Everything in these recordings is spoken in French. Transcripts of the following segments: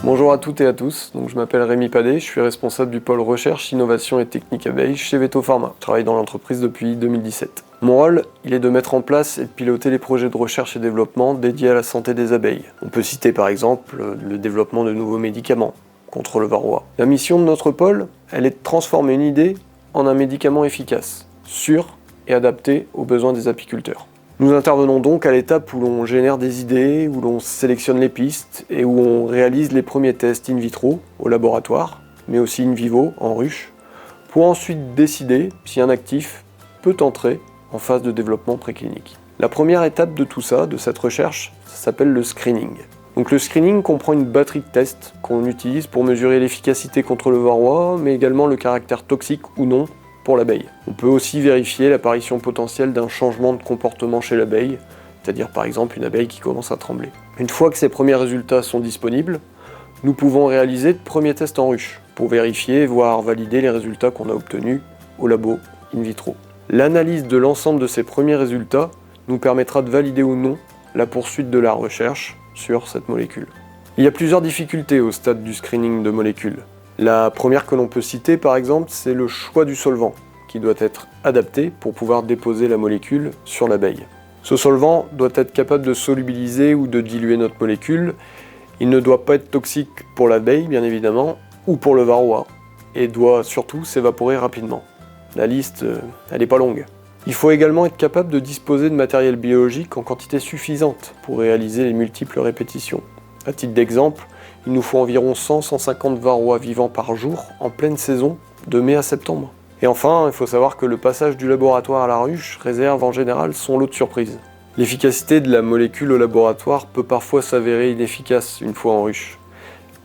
Bonjour à toutes et à tous, je m'appelle Rémi Padet, je suis responsable du pôle recherche, innovation et technique abeilles chez Veto Pharma. Je travaille dans l'entreprise depuis 2017. Mon rôle, il est de mettre en place et de piloter les projets de recherche et développement dédiés à la santé des abeilles. On peut citer par exemple le développement de nouveaux médicaments contre le varroa. La mission de notre pôle, elle est de transformer une idée en un médicament efficace, sûr et adapté aux besoins des apiculteurs. Nous intervenons donc à l'étape où l'on génère des idées, où l'on sélectionne les pistes et où on réalise les premiers tests in vitro au laboratoire, mais aussi in vivo, en ruche, pour ensuite décider si un actif peut entrer en phase de développement préclinique. La première étape de tout ça, de cette recherche, ça s'appelle le screening. Donc le screening comprend une batterie de tests qu'on utilise pour mesurer l'efficacité contre le varroa, mais également le caractère toxique ou non pour l'abeille. On peut aussi vérifier l'apparition potentielle d'un changement de comportement chez l'abeille, c'est-à-dire par exemple une abeille qui commence à trembler. Une fois que ces premiers résultats sont disponibles, nous pouvons réaliser de premiers tests en ruche pour vérifier, voire valider les résultats qu'on a obtenus au labo in vitro. L'analyse de l'ensemble de ces premiers résultats nous permettra de valider ou non la poursuite de la recherche sur cette molécule. Il y a plusieurs difficultés au stade du screening de molécules. La première que l'on peut citer par exemple, c'est le choix du solvant, qui doit être adapté pour pouvoir déposer la molécule sur l'abeille. Ce solvant doit être capable de solubiliser ou de diluer notre molécule. Il ne doit pas être toxique pour l'abeille, bien évidemment, ou pour le varroa, et doit surtout s'évaporer rapidement. La liste, elle n'est pas longue. Il faut également être capable de disposer de matériel biologique en quantité suffisante pour réaliser les multiples répétitions. À titre d'exemple, il nous faut environ 100-150 varroas vivants par jour en pleine saison, de mai à septembre. Et enfin, il faut savoir que le passage du laboratoire à la ruche réserve en général son lot de surprises. L'efficacité de la molécule au laboratoire peut parfois s'avérer inefficace une fois en ruche.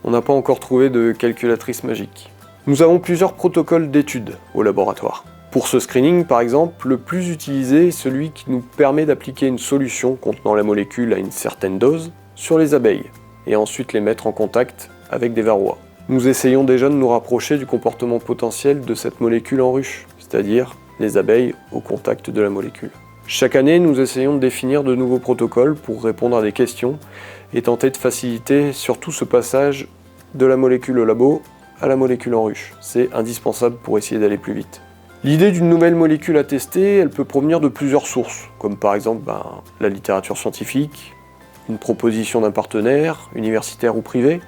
On n'a pas encore trouvé de calculatrice magique. Nous avons plusieurs protocoles d'études au laboratoire. Pour ce screening, par exemple, le plus utilisé est celui qui nous permet d'appliquer une solution contenant la molécule à une certaine dose sur les abeilles, et ensuite les mettre en contact avec des varroas. Nous essayons déjà de nous rapprocher du comportement potentiel de cette molécule en ruche, c'est-à-dire les abeilles au contact de la molécule. Chaque année, nous essayons de définir de nouveaux protocoles pour répondre à des questions et tenter de faciliter surtout ce passage de la molécule au labo à la molécule en ruche. C'est indispensable pour essayer d'aller plus vite. L'idée d'une nouvelle molécule à tester, elle peut provenir de plusieurs sources, comme par exemple la littérature scientifique, une proposition d'un partenaire, universitaire ou privé,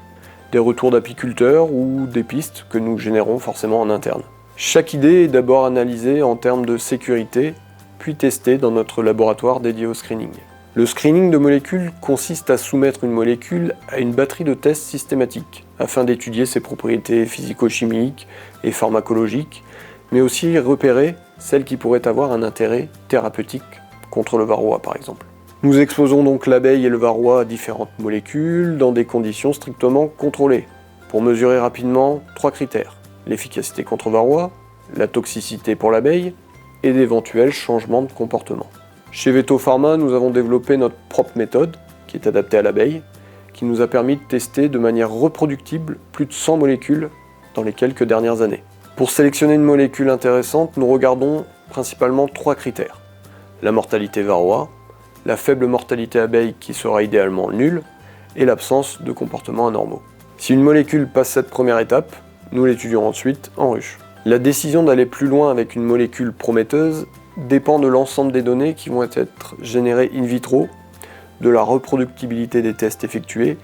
des retours d'apiculteurs ou des pistes que nous générons forcément en interne. Chaque idée est d'abord analysée en termes de sécurité, puis testée dans notre laboratoire dédié au screening. Le screening de molécules consiste à soumettre une molécule à une batterie de tests systématiques, afin d'étudier ses propriétés physico-chimiques et pharmacologiques, mais aussi repérer celles qui pourraient avoir un intérêt thérapeutique contre le varroa par exemple. Nous exposons donc l'abeille et le varroa à différentes molécules dans des conditions strictement contrôlées, pour mesurer rapidement 3 critères: l'efficacité contre varroa, la toxicité pour l'abeille et d'éventuels changements de comportement. Chez Veto Pharma, nous avons développé notre propre méthode, qui est adaptée à l'abeille, qui nous a permis de tester de manière reproductible plus de 100 molécules dans les quelques dernières années. Pour sélectionner une molécule intéressante, nous regardons principalement 3 critères: la mortalité varroa, la faible mortalité abeille qui sera idéalement nulle, et l'absence de comportements anormaux. Si une molécule passe cette première étape, nous l'étudions ensuite en ruche. La décision d'aller plus loin avec une molécule prometteuse dépend de l'ensemble des données qui vont être générées in vitro, de la reproductibilité des tests effectués,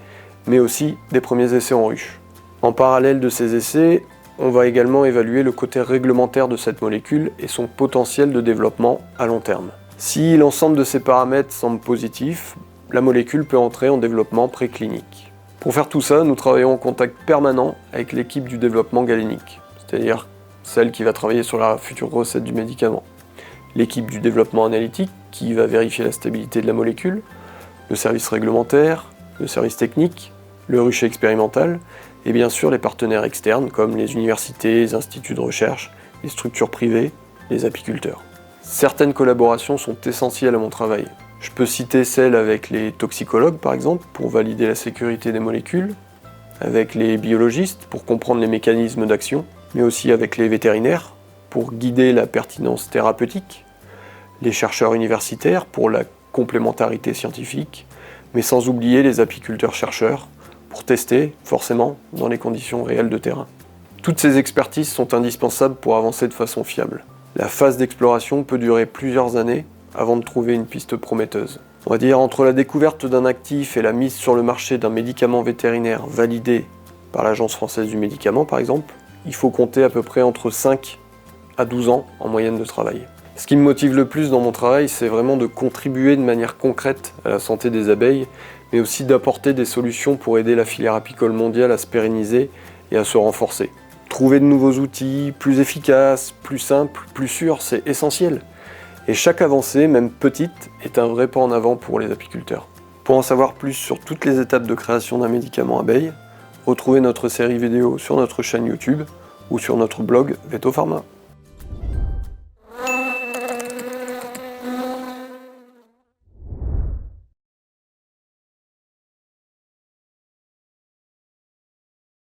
mais aussi des premiers essais en ruche. En parallèle de ces essais, on va également évaluer le côté réglementaire de cette molécule et son potentiel de développement à long terme. Si l'ensemble de ces paramètres semble positif, la molécule peut entrer en développement préclinique. Pour faire tout ça, nous travaillons en contact permanent avec l'équipe du développement galénique, c'est-à-dire celle qui va travailler sur la future recette du médicament, l'équipe du développement analytique qui va vérifier la stabilité de la molécule, le service réglementaire, le service technique, le rucher expérimental, et bien sûr les partenaires externes comme les universités, les instituts de recherche, les structures privées, les apiculteurs. Certaines collaborations sont essentielles à mon travail. Je peux citer celle avec les toxicologues par exemple pour valider la sécurité des molécules, avec les biologistes pour comprendre les mécanismes d'action, mais aussi avec les vétérinaires pour guider la pertinence thérapeutique, les chercheurs universitaires pour la complémentarité scientifique, mais sans oublier les apiculteurs-chercheurs pour tester, forcément, dans les conditions réelles de terrain. Toutes ces expertises sont indispensables pour avancer de façon fiable. La phase d'exploration peut durer plusieurs années avant de trouver une piste prometteuse. On va dire entre la découverte d'un actif et la mise sur le marché d'un médicament vétérinaire validé par l'Agence française du médicament par exemple, il faut compter à peu près entre 5 à 12 ans en moyenne de travail. Ce qui me motive le plus dans mon travail, c'est vraiment de contribuer de manière concrète à la santé des abeilles, mais aussi d'apporter des solutions pour aider la filière apicole mondiale à se pérenniser et à se renforcer. Trouver de nouveaux outils plus efficaces, plus simples, plus sûrs, c'est essentiel. Et chaque avancée, même petite, est un vrai pas en avant pour les apiculteurs. Pour en savoir plus sur toutes les étapes de création d'un médicament abeille, retrouvez notre série vidéo sur notre chaîne YouTube ou sur notre blog Veto Pharma.